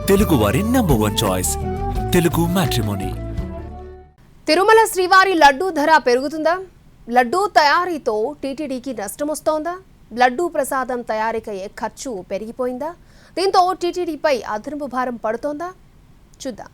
తెలుగువారి number 1 choice Telugu matrimony. Tirumala శ్రీవారి లడ్డూ ధర పెరుగుతుందా? లడ్డూ తయారీతో టీటీడీకి నష్టం వస్తోందా? లడ్డూ ప్రసాదం తయారీకయ్యే ఖర్చు పెరిగిపోయిందా? దీంతో టీటీడీపై అదనపు భారం పడుతోందా? చూద్దాం.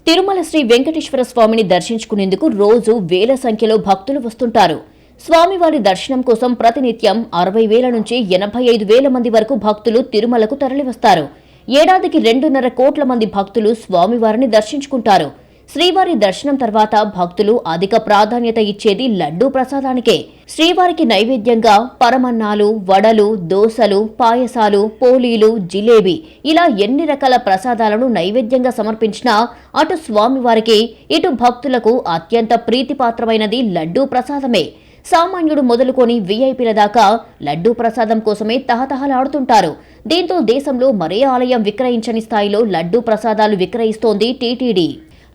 తిరుమల శ్రీ వెంకటేశ్వర స్వామిని దర్శించుకునేందుకు రోజు వేల సంఖ్యలో భక్తులు వస్తుంటారు. స్వామివారి దర్శనం కోసం ప్రతినిత్యం 60,000 నుంచి 85,000 మంది వరకు భక్తులు తిరుమలకు తరలివస్తారు. ఏడాదికి 2.5 కోట్ల మంది భక్తులు స్వామివారిని దర్శించుకుంటారు. శ్రీవారి దర్శనం తర్వాత భక్తులు అధిక ప్రాధాన్యత ఇచ్చేది లడ్డూ ప్రసాదానికే. శ్రీవారికి నైవేద్యంగా పరమన్నాలు, వడలు, దోసలు, పాయసాలు, పోలీలు, జిలేబీ ఇలా ఎన్ని రకాల ప్రసాదాలను నైవేద్యంగా సమర్పించినా అటు స్వామివారికి ఇటు భక్తులకు అత్యంత ప్రీతిపాత్రమైనది లడ్డూ ప్రసాదమే. సామాన్యుడు మొదలుకొని వీఐపీల దాకా లడ్డూ ప్రసాదం కోసమే తహతహలాడుతుంటారు. దీంతో దేశంలో మరే ఆలయం విక్రయించని స్థాయిలో లడ్డూ ప్రసాదాలు విక్రయిస్తోంది టీటీడీ.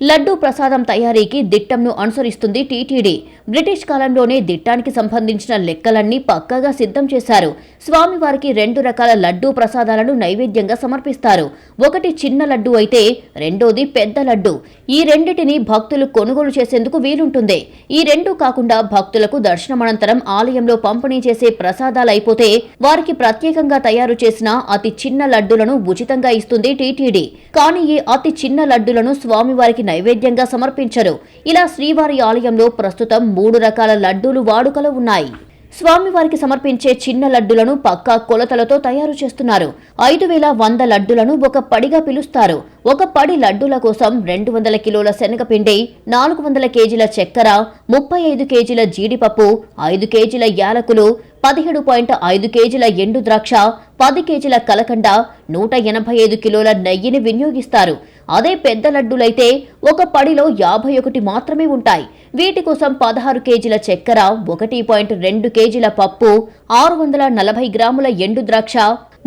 లడ్డూ ప్రసాదం తయారీకి దిట్టంను అనుసరిస్తుంది టీటీడీ. బ్రిటిష్ కాలంలోనే దిట్టానికి సంబంధించిన లెక్కలన్నీ పక్కాగా సిద్ధం చేశారు. స్వామివారికి 2 రకాల లడ్డూ ప్రసాదాలను నైవేద్యంగా సమర్పిస్తారు. ఒకటి చిన్న లడ్డూ అయితే రెండోది పెద్ద లడ్డూ. ఈ రెండిటిని భక్తులు కొనుగోలు చేసేందుకు వీలుంటుంది. ఈ రెండు కాకుండా భక్తులకు దర్శనమనంతరం ఆలయంలో పంపిణీ చేసే ప్రసాదాలైపోతే వారికి ప్రత్యేకంగా తయారు చేసిన అతి చిన్న లడ్డూలను ఉచితంగా ఇస్తుంది టీటీడీ. కానీ ఈ అతి చిన్న లడ్డూలను స్వామివారికి నైవేద్యంగా సమర్పించరు. ఇలా శ్రీవారి ఆలయంలో ప్రస్తుతం 3 రకాల లడ్డూలు వాడుకలో ఉన్నాయి. స్వామివారికి సమర్పించే చిన్న లడ్డులను పక్కా కొలతలతో తయారు చేస్తున్నారు. 5,100 లడ్డులను ఒక పడిగా పిలుస్తారు. ఒక పడి లడ్డూల కోసం 200 కిలోల శనగపిండి, 400 కేజీల చక్కెర, 35 కేజీల జీడిపప్పు, 5 కేజీల యాలకులు, 17.5 కేజీల ఎండు ద్రాక్ష, 10 కేజీల కలకండ, 185 కిలోల నెయ్యిని వినియోగిస్తారు. అదే పెద్ద లడ్డూలైతే ఒక పడిలో 51 మాత్రమే ఉంటాయి. వీటి కోసం 16 కేజీల చక్కెర, 1.2 కేజీల పప్పు, 640 గ్రాముల ఎండు ద్రాక్ష,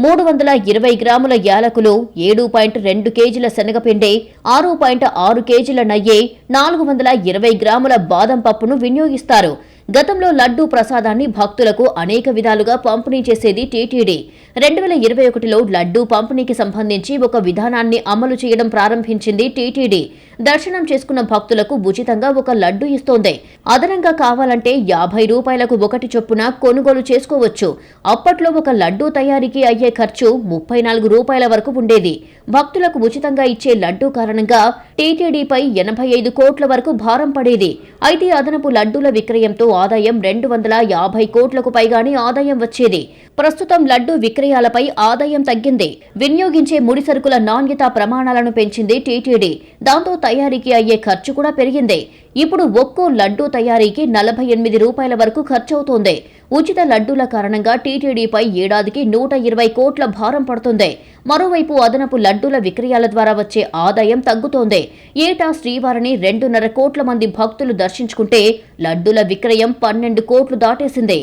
320 గ్రాముల యాలకులు, 7.2 కేజీల శనగపిండి, 6.6 కేజీల నెయ్యి, 420 గ్రాముల బాదం పప్పును వినియోగిస్తారు. గతంలో లడ్డూ ప్రసాదాన్ని భక్తులకు అనేక విధాలుగా పంపిణీ చేసేది టీటీడీ. 2021లో లడ్డూ పంపిణీకి సంబంధించి ఒక విధానాన్ని అమలు చేయడం ప్రారంభించింది టీటీడీ. దర్శనం చేసుకున్న భక్తులకు ఉచితంగా ఒక లడ్డూ ఇస్తోంది. అదనంగా కావాలంటే 50 రూపాయలకు ఒకటి చొప్పున కొనుగోలు చేసుకోవచ్చు. అప్పట్లో ఒక లడ్డూ తయారీకి అయ్యే ఖర్చు 34 రూపాయల వరకు ఉండేది. భక్తులకు ఉచితంగా ఇచ్చే లడ్డూ కారణంగా టీటీడీపై 85 కోట్ల వరకు భారం పడేది. అయితే అదనపు లడ్డూల విక్రయంతో ఆదాయం 250 కోట్లకు పైగానే ఆదాయం వచ్చేది. ప్రస్తుతం లడ్డూ విక్రయాలపై ఆదాయం తగ్గింది. వినియోగించే ముడి సరుకుల నాణ్యత ప్రమాణాలను పెంచింది టీటీడీ. దాంతో తయారీకి అయ్యే ఖర్చు కూడా పెరిగింది. ఇప్పుడు ఒక్కో లడ్డూ తయారీకి 48 రూపాయల వరకు ఖర్చవుతోంది. ఉచిత లడ్డూల కారణంగా టీటీడీపై ఏడాదికి 120 కోట్ల భారం పడుతుంది. మరోవైపు అదనపు లడ్డూల విక్రయాల ద్వారా వచ్చే ఆదాయం తగ్గుతోంది. ఏటా శ్రీవారిని 2.5 కోట్ల మంది భక్తులు దర్శించుకుంటే లడ్డూల విక్రయం 12 కోట్లు దాటేసింది.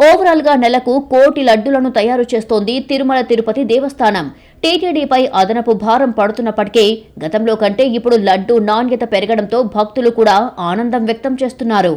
ఓవరాల్ గా నెలకు 1 కోటి లడ్డూలను తయారు చేస్తోంది తిరుమల తిరుపతి దేవస్థానం. టీటీడీపై అదనపు భారం పడుతున్నప్పటికీ గతంలో కంటే ఇప్పుడు లడ్డూ నాణ్యత పెరగడంతో భక్తులు కూడా ఆనందం వ్యక్తం చేస్తున్నారు.